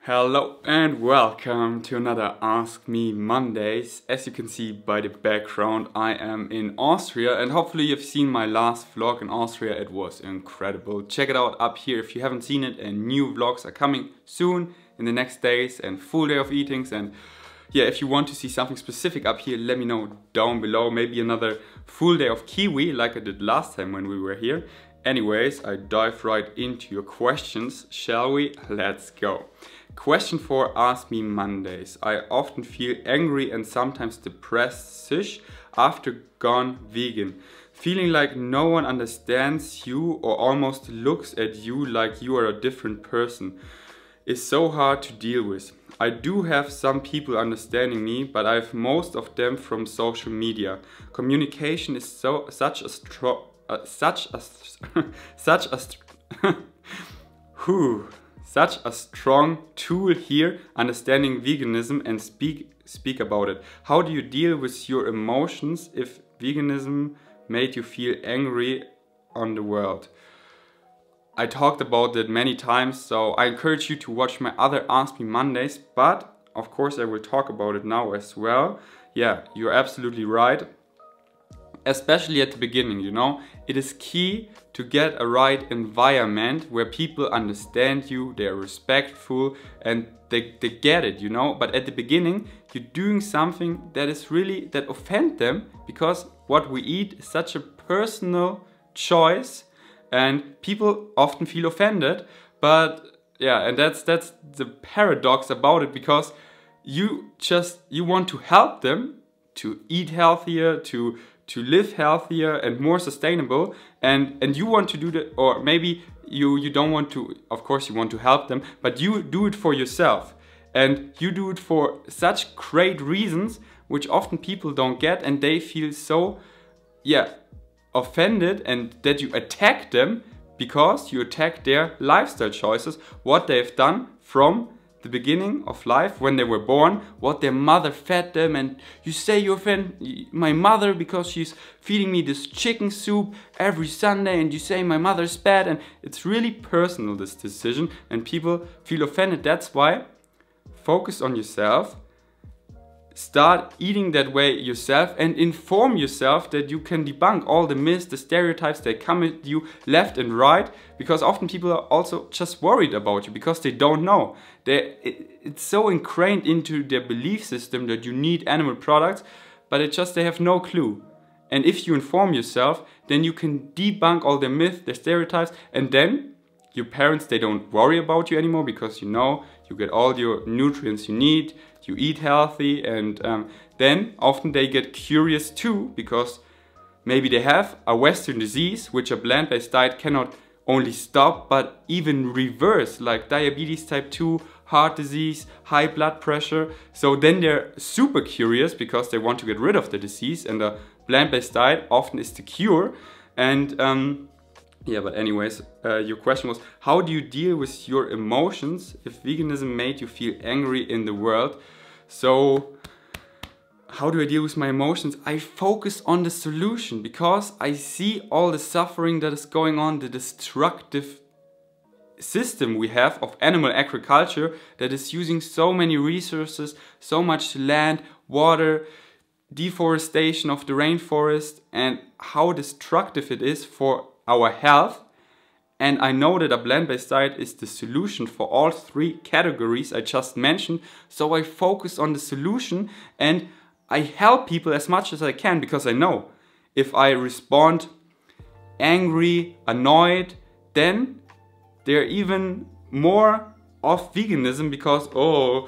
Hello and welcome to another Ask Me Mondays. As you can see by the background, I am in Austria and hopefully you've seen my last vlog in Austria. It was incredible. Check it out up here if you haven't seen it, and new vlogs are coming soon in the next days and full day of eatings. And yeah, if you want to see something specific up here, let me know down below. Maybe another full day of kiwi like I did last time when we were here. Anyways, I dive right into your questions, shall we? Let's go. Question for Ask Me Mondays. I often feel angry and sometimes depressed after gone vegan. Feeling like no one understands you or almost looks at you like you are a different person is so hard to deal with. I do have some people understanding me, but I have most of them from social media. Communication is such a strong tool here, understanding veganism and speak about it. How do you deal with your emotions if veganism made you feel angry on the world? I talked about that many times, so I encourage you to watch my other Ask Me Mondays, but of course I will talk about it now as well. Yeah, you're absolutely right. Especially at the beginning, you know, it is key to get a right environment where people understand you, they're respectful and they get it, you know. But at the beginning, you're doing something that offend them, because what we eat is such a personal choice and people often feel offended. But yeah, and that's the paradox about it, because you want to help them to eat healthier, to live healthier and more sustainable, and you want to do that, or maybe you don't want to. Of course you want to help them, but you do it for yourself, and you do it for such great reasons which often people don't get, and they feel so offended, and that you attack them because you attack their lifestyle choices, what they've done from the beginning of life, when they were born, what their mother fed them. And you say you offend my mother because she's feeding me this chicken soup every Sunday, and you say my mother's bad, and it's really personal, this decision, and people feel offended. That's why focus on yourself, start eating that way yourself, and inform yourself that you can debunk all the myths, the stereotypes that come at you left and right, because often people are also just worried about you because they don't know. It's so ingrained into their belief system that you need animal products, but they have no clue. And if you inform yourself, then you can debunk all the myths, the stereotypes, and then your parents, they don't worry about you anymore, because you know you get all your nutrients you need, you eat healthy, and then often they get curious too, because maybe they have a Western disease which a plant-based diet cannot only stop but even reverse, like diabetes type 2, heart disease, high blood pressure. So then they're super curious because they want to get rid of the disease, and a plant-based diet often is the cure. And yeah, but anyways, your question was, how do you deal with your emotions if veganism made you feel angry in the world? So, how do I deal with my emotions? I focus on the solution, because I see all the suffering that is going on, the destructive system we have of animal agriculture that is using so many resources, so much land, water, deforestation of the rainforest, and how destructive it is for our health. And I know that a plant-based diet is the solution for all three categories I just mentioned. So I focus on the solution and I help people as much as I can, because I know if I respond angry, annoyed, then they're even more of veganism, because oh,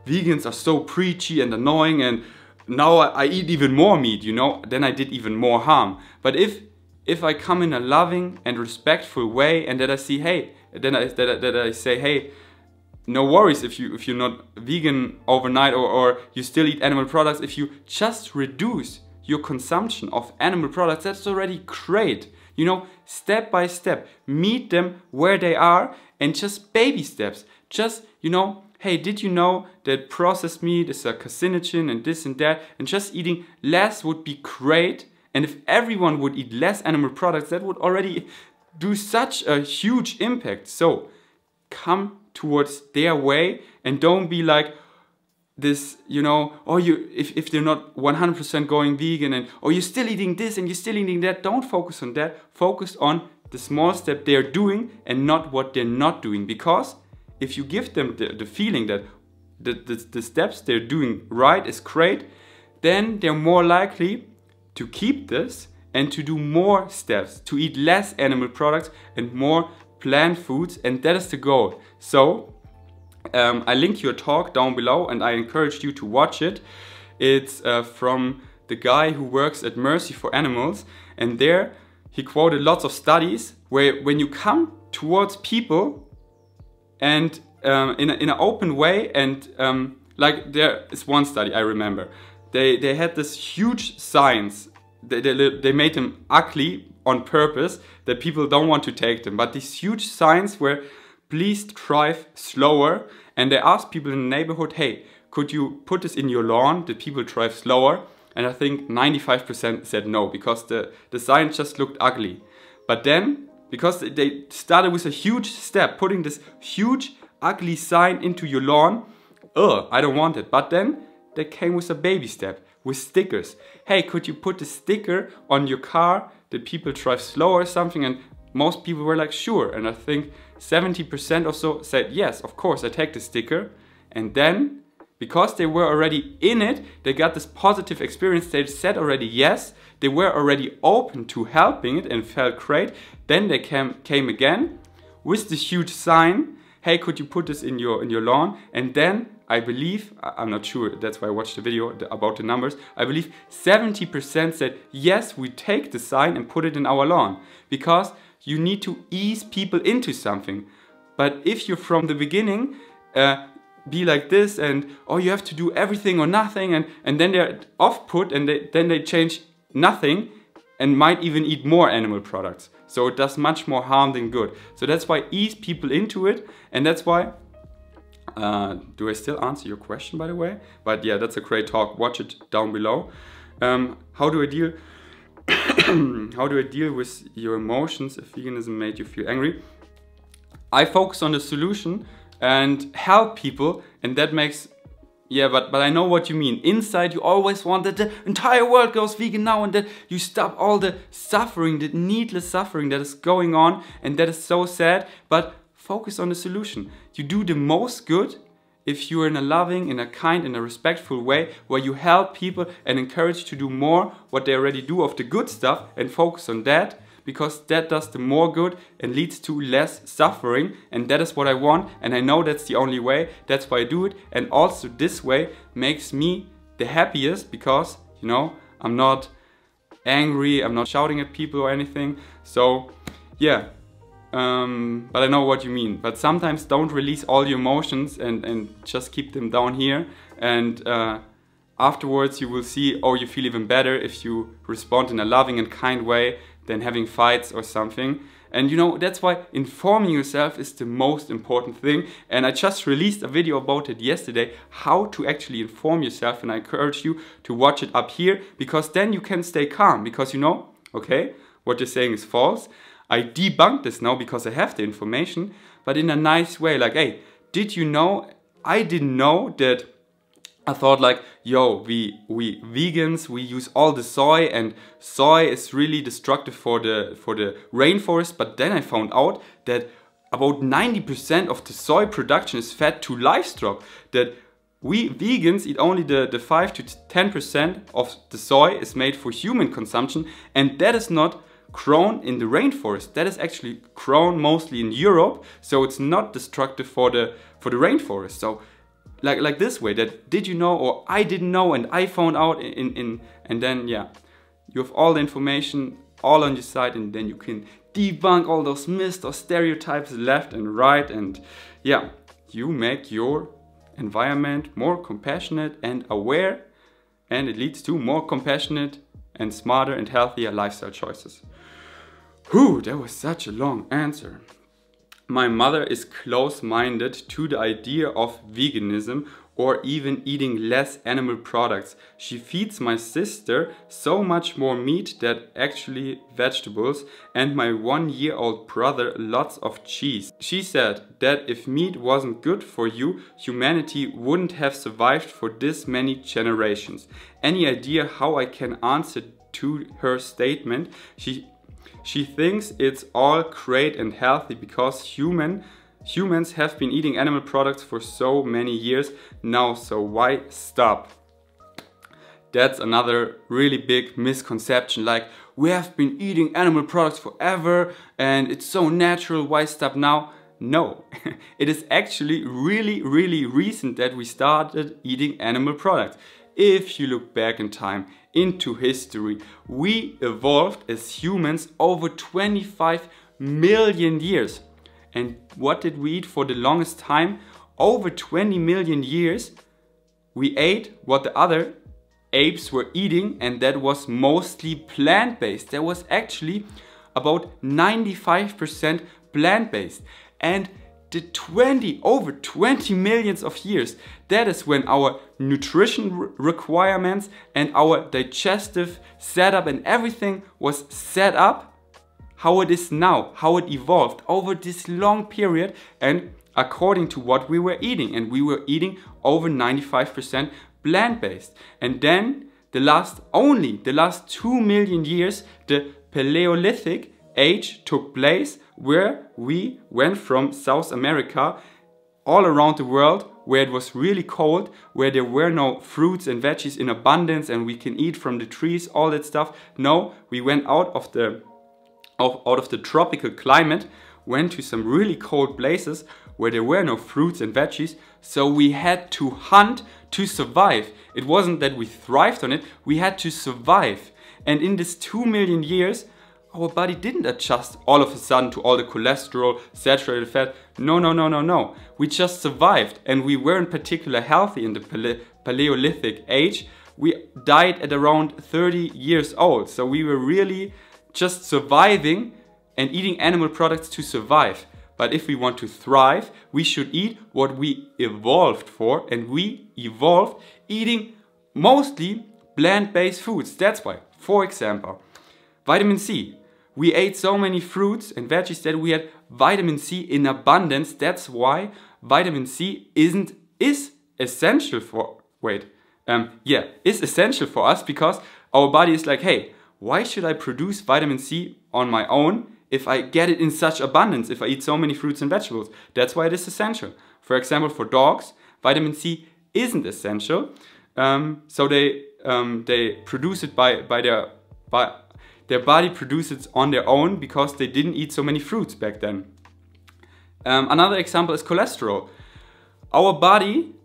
vegans are so preachy and annoying, and now I eat even more meat, you know, then I did even more harm. But if I come in a loving and respectful way, and that I see, hey, then I say, hey, no worries if you're not vegan overnight, or you still eat animal products. If you just reduce your consumption of animal products, that's already great. You know, step by step, meet them where they are, and just baby steps. Just, you know, hey, did you know that processed meat is a carcinogen and this and that, and just eating less would be great. And if everyone would eat less animal products, that would already do such a huge impact. So come towards their way and don't be like this, you know, or if they're not 100% going vegan and or you're still eating this and you're still eating that. Don't focus on that. Focus on the small step they're doing and not what they're not doing. Because if you give them the feeling that the steps they're doing right is great, then they're more likely to keep this and to do more steps, to eat less animal products and more plant foods, and that is the goal. So I link your talk down below and I encourage you to watch it. It's from the guy who works at Mercy for Animals, and there he quoted lots of studies where when you come towards people and in an open way, and like there is one study I remember, they had this huge signs. They made them ugly on purpose that people don't want to take them. But these huge signs were, please drive slower. And they asked people in the neighborhood, hey, could you put this in your lawn that people drive slower? And I think 95% said no, because the sign just looked ugly. But then, because they started with a huge step, putting this huge ugly sign into your lawn, I don't want it. But then they came with a baby step, with stickers. Hey, could you put a sticker on your car that people drive slower or something? And most people were like, sure. And I think 70% or so said, yes, of course, I take the sticker. And then, because they were already in it, they got this positive experience. They said already yes. They were already open to helping it and felt great. Then they came again with this huge sign. Hey, could you put this in your lawn? And then I believe, I'm not sure, that's why I watched the video about the numbers, I believe 70% said, yes, we take the sign and put it in our lawn. Because you need to ease people into something. But if you're from the beginning, be like this and, oh, you have to do everything or nothing, and then they're off-put and then they change nothing and might even eat more animal products. So it does much more harm than good. So that's why ease people into it, and that's why do I still answer your question, by the way? But yeah, that's a great talk. Watch it down below. How do I deal with your emotions if veganism made you feel angry? I focus on the solution and help people, and that makes, yeah, but I know what you mean. Inside you always want that the entire world goes vegan now and that you stop all the suffering, the needless suffering that is going on, and that is so sad. But focus on the solution. You do the most good if you're in a loving, in a kind, in a respectful way where you help people and encourage to do more what they already do of the good stuff, and focus on that, because that does the more good and leads to less suffering, and that is what I want, and I know that's the only way. That's why I do it, and also this way makes me the happiest, because, you know, I'm not angry, I'm not shouting at people or anything. So yeah. But I know what you mean. But sometimes don't release all your emotions and just keep them down here. And afterwards you will see, oh, you feel even better if you respond in a loving and kind way than having fights or something. And you know, that's why informing yourself is the most important thing. And I just released a video about it yesterday, how to actually inform yourself. And I encourage you to watch it up here, because then you can stay calm. Because you know, okay, what you're saying is false. I debunked this now because I have the information, but in a nice way. Like, hey, did you know? I didn't know that. I thought like, yo, we vegans, we use all the soy, and soy is really destructive for the rainforest. But then I found out that about 90% of the soy production is fed to livestock. That we vegans eat only the 5 to 10% of the soy is made for human consumption, and that is not grown in the rainforest. That is actually grown mostly in Europe, so it's not destructive for the rainforest. So like this way, that did you know, or I didn't know and I found out and then yeah, you have all the information all on your side, and then you can debunk all those myths or stereotypes left and right, and yeah, you make your environment more compassionate and aware, and it leads to more compassionate and smarter and healthier lifestyle choices. Whew, that was such a long answer. My mother is close-minded to the idea of veganism or even eating less animal products. She feeds my sister so much more meat than actually vegetables, and my 1-year-old brother lots of cheese. She said that if meat wasn't good for you, humanity wouldn't have survived for this many generations. Any idea how I can answer to her statement? She thinks it's all great and healthy because humans have been eating animal products for so many years now, so why stop? That's another really big misconception, like we have been eating animal products forever and it's so natural, why stop now? No, it is actually really recent that we started eating animal products. If you look back in time, into history, we evolved as humans over 25 million years. And what did we eat for the longest time? Over 20 million years, we ate what the other apes were eating, and that was mostly plant-based. There was actually about 95% plant-based. And over 20 millions of years, that is when our nutrition requirements and our digestive setup and everything was set up how it is now, how it evolved over this long period and according to what we were eating. And we were eating over 95% plant-based. And then the last 2 million years, the Paleolithic age took place, where we went from South America all around the world, where it was really cold, where there were no fruits and veggies in abundance and we can eat from the trees, all that stuff. No, we went out of the tropical climate, went to some really cold places where there were no fruits and veggies, so we had to hunt to survive. It wasn't that we thrived on it, we had to survive. And in this 2 million years, our body didn't adjust all of a sudden to all the cholesterol, saturated fat. No. We just survived, and we weren't particularly healthy in the Paleolithic age. We died at around 30 years old. So we were really just surviving and eating animal products to survive. But if we want to thrive, we should eat what we evolved for, and we evolved eating mostly plant-based foods. That's why, for example, vitamin C. We ate so many fruits and veggies that we had vitamin C in abundance. That's why vitamin C is essential for us, because our body is like, hey, why should I produce vitamin C on my own if I get it in such abundance, if I eat so many fruits and vegetables? That's why it is essential. For example, for dogs, vitamin C isn't essential, so they produce it by their body produces it on their own because they didn't eat so many fruits back then. Another example is cholesterol. Our body,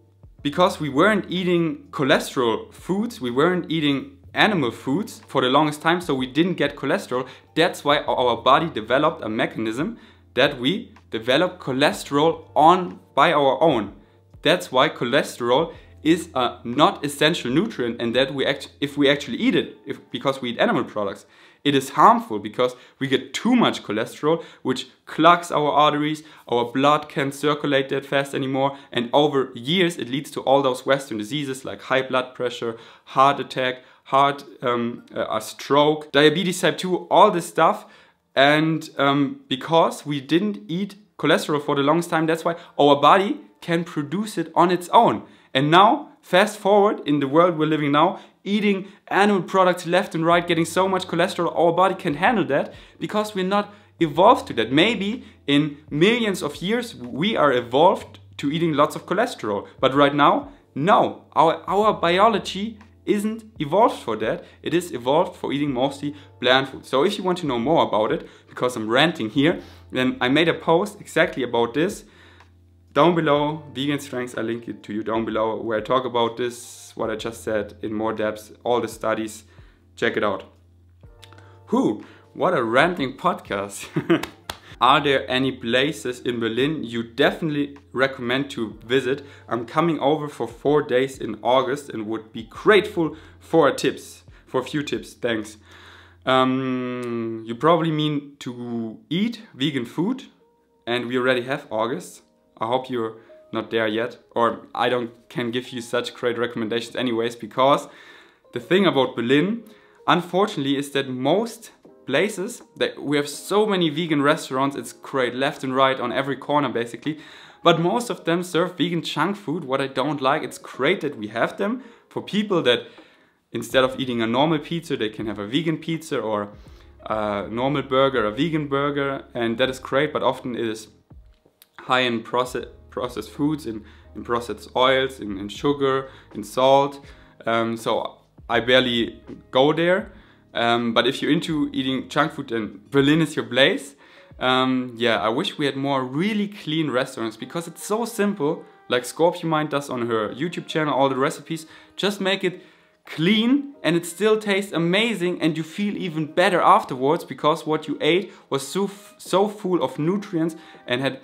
because we weren't eating cholesterol foods, we weren't eating animal foods for the longest time, so we didn't get cholesterol. That's why our body developed a mechanism that we develop cholesterol by our own. That's why cholesterol is a not essential nutrient, and that if we actually eat it, because we eat animal products, it is harmful because we get too much cholesterol, which clogs our arteries, our blood can't circulate that fast anymore, and over years it leads to all those Western diseases like high blood pressure, heart attack, a stroke, diabetes type 2, all this stuff. And because we didn't eat cholesterol for the longest time, that's why our body can produce it on its own. And now, fast forward in the world we're living now, eating animal products left and right, getting so much cholesterol, our body can handle that because we're not evolved to that. Maybe in millions of years we are evolved to eating lots of cholesterol, but right now, no. Our biology isn't evolved for that. It is evolved for eating mostly plant food. So if you want to know more about it, because I'm ranting here, then I made a post exactly about this. Down below, Vegan Strengths, I link it to you down below, where I talk about this, what I just said in more depth, all the studies. Check it out. What a ranting podcast. Are there any places in Berlin you definitely recommend to visit? I'm coming over for 4 days in August and would be grateful for a few tips. Thanks. You probably mean to eat vegan food. and we already have August. I hope you're not there yet, or I can give you such great recommendations anyways, because the thing about Berlin, unfortunately, is that most places, that we have so many vegan restaurants, it's great left and right on every corner basically, but most of them serve vegan junk food, what I don't like. It's great that we have them for people that instead of eating a normal pizza, they can have a vegan pizza, or a normal burger, a vegan burger, and that is great, but often it is high in processed foods, in processed oils, in sugar, in salt, so I barely go there, but if you're into eating junk food, then Berlin is your place. Yeah, I wish we had more really clean restaurants, because it's so simple, like Scorpion Mind does on her YouTube channel, all the recipes, just make it clean and it still tastes amazing, and you feel even better afterwards, because what you ate was so full of nutrients and had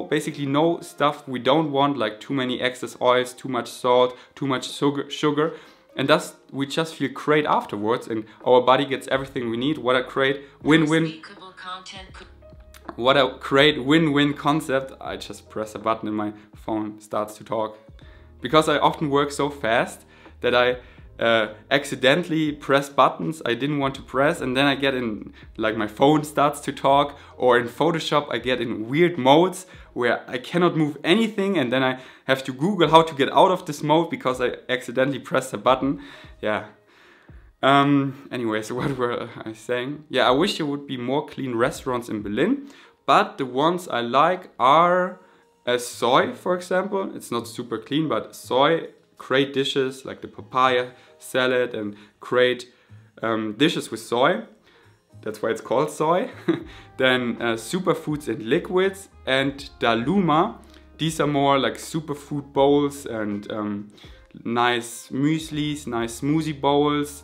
basically no stuff we don't want, like too many excess oils, too much salt, too much sugar, and thus we just feel great afterwards, and our body gets everything we need. What a great win-win! What a great win-win concept. I just press a button and my phone starts to talk, because I often work so fast that I accidentally press buttons I didn't want to press, and then I get in, like my phone starts to talk, or in Photoshop I get in weird modes where I cannot move anything, and then I have to Google how to get out of this mode because I accidentally pressed a button. Yeah. Anyway, so what were I saying? Yeah, I wish there would be more clean restaurants in Berlin, but the ones I like are soy, for example. It's not super clean, but soy, great dishes like the papaya salad, and great dishes with soy. That's why it's called soy. Then superfoods and liquids, and Daluma. These are more like superfood bowls and nice mueslis, nice smoothie bowls,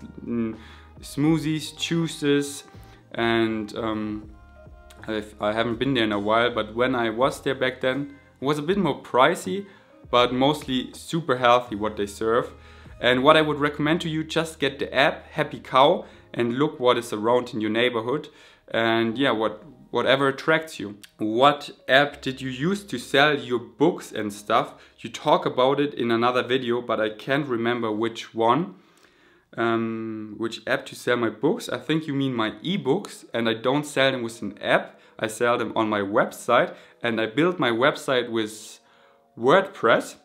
smoothies, juices, and I haven't been there in a while, but when I was there back then, it was a bit more pricey, but mostly super healthy what they serve. And what I would recommend to you, just get the app Happy Cow and look what is around in your neighborhood, and yeah, whatever attracts you. What app did you use to sell your books and stuff? You talk about it in another video, but I can't remember which one. Which app to sell my books? I think you mean my ebooks, and I don't sell them with an app. I sell them on my website, and I built my website with WordPress.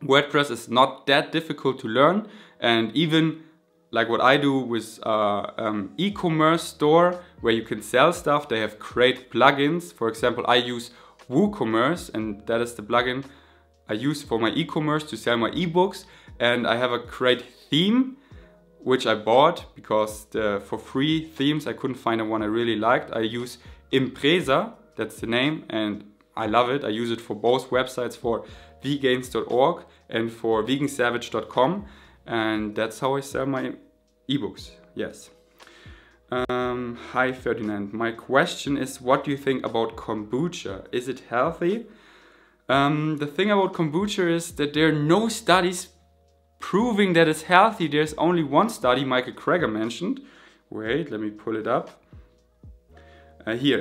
WordPress is not that difficult to learn, and even like what I do with e-commerce store where you can sell stuff, they have great plugins. For example, I use WooCommerce, and that is the plugin I use for my e-commerce to sell my ebooks, and I have a great theme which I bought because for free themes I couldn't find one I really liked. I use Impresa, that's the name, and I love it. I use it for both websites, for vgains.org and for vegansavage.com, and that's how I sell my ebooks. Yes. Hi Ferdinand, my question is, what do you think about kombucha? Is it healthy? The thing about kombucha is that there are no studies proving that it's healthy. There's only one study Michael Greger mentioned. Wait, let me pull it up. Here,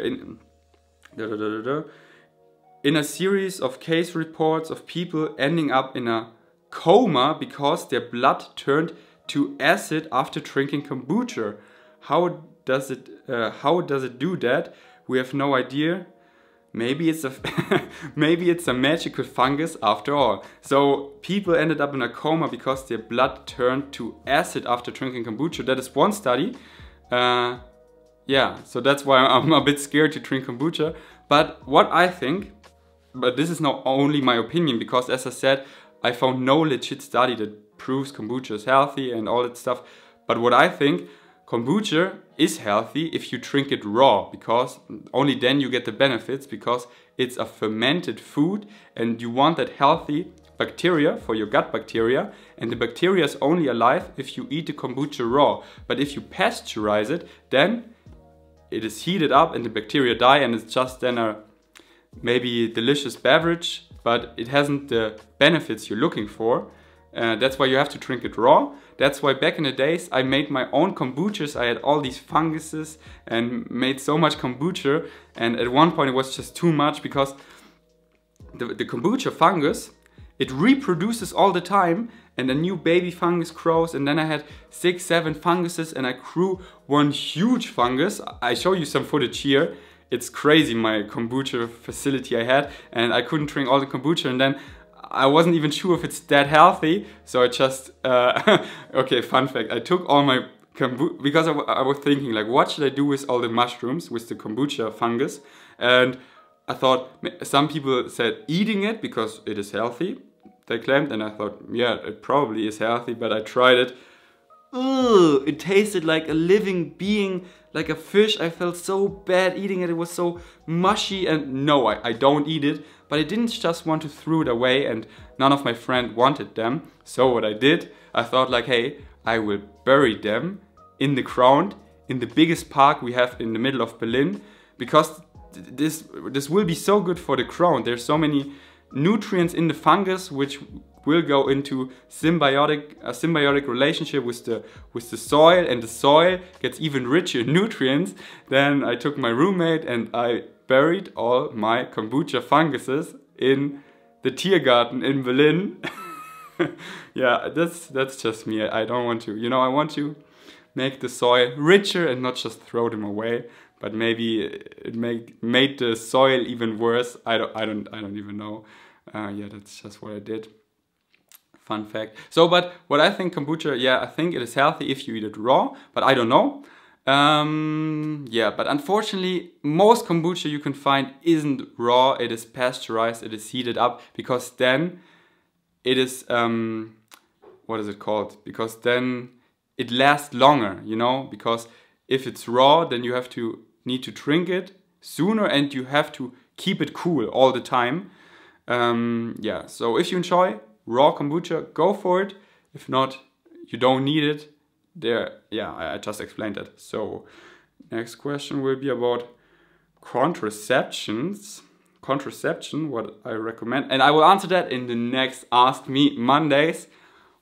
in a series of case reports of people ending up in a coma because their blood turned to acid after drinking kombucha. How does it do that? We have no idea. Maybe it's a magical fungus after all. So people ended up in a coma because their blood turned to acid after drinking kombucha. That is one study. Yeah, so that's why I'm a bit scared to drink kombucha. But what I think, but this is not only my opinion, because as I said, I found no legit study that proves kombucha is healthy and all that stuff. But what I think, kombucha is healthy if you drink it raw, because only then you get the benefits, because it's a fermented food and you want that healthy bacteria for your gut bacteria, and the bacteria is only alive if you eat the kombucha raw. But if you pasteurize it, then it is heated up and the bacteria die, and it's just then a maybe delicious beverage, but it hasn't the benefits you're looking for. That's why you have to drink it raw. That's why back in the days I made my own kombuchas. I had all these funguses and made so much kombucha, and at one point it was just too much because the kombucha fungus, it reproduces all the time and a new baby fungus grows, and then I had 6, 7 funguses and I grew one huge fungus. I show you some footage here. It's crazy, my kombucha facility I had, and I couldn't drink all the kombucha, and then I wasn't even sure if it's that healthy, so I just, okay, fun fact, I took all my kombucha, because I was thinking like, what should I do with all the mushrooms, with the kombucha fungus, and I thought, some people said eating it because it is healthy, they claimed, and I thought, yeah, it probably is healthy, but I tried it. Ugh, it tasted like a living being, like a fish. I felt so bad eating it. It was so mushy, and no, I don't eat it. But I didn't just want to throw it away, and none of my friends wanted them. So what I did, I thought like, hey, I will bury them in the ground, in the biggest park we have in the middle of Berlin, because this will be so good for the ground. There's so many nutrients in the fungus which will go into a symbiotic relationship with the soil, and the soil gets even richer in nutrients. Then I took my roommate and I buried all my kombucha funguses in the Tiergarten in Berlin. Yeah, that's just me. I don't want to, you know, I want to make the soil richer and not just throw them away. But maybe it made the soil even worse. I don't even know. Yeah, that's just what I did. Fun fact. So, but what I think kombucha, yeah, I think it is healthy if you eat it raw, but I don't know. Yeah, but unfortunately, most kombucha you can find isn't raw. It is pasteurized, it is heated up, because then it is, what is it called? Because then it lasts longer, you know, because if it's raw, then you need to drink it sooner, and you have to keep it cool all the time. Yeah, so if you enjoy raw kombucha, go for it. If not, you don't need it. Yeah, I just explained it. So next question will be about contraception, what I recommend. And I will answer that in the next Ask Me Mondays.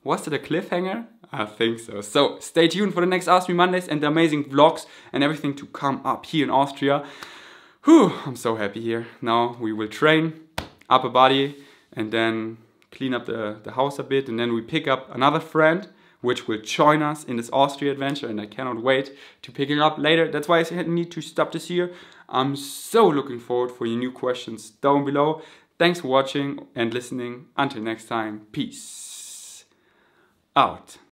Was it a cliffhanger? I think so. So stay tuned for the next Ask Me Mondays and the amazing vlogs and everything to come up here in Austria. Whew, I'm so happy here. Now we will train, upper body, and then clean up the house a bit, and then we pick up another friend which will join us in this Austria adventure, and I cannot wait to pick it up later. That's why I need to stop this here. I'm so looking forward for your new questions down below. Thanks for watching and listening. Until next time, peace out.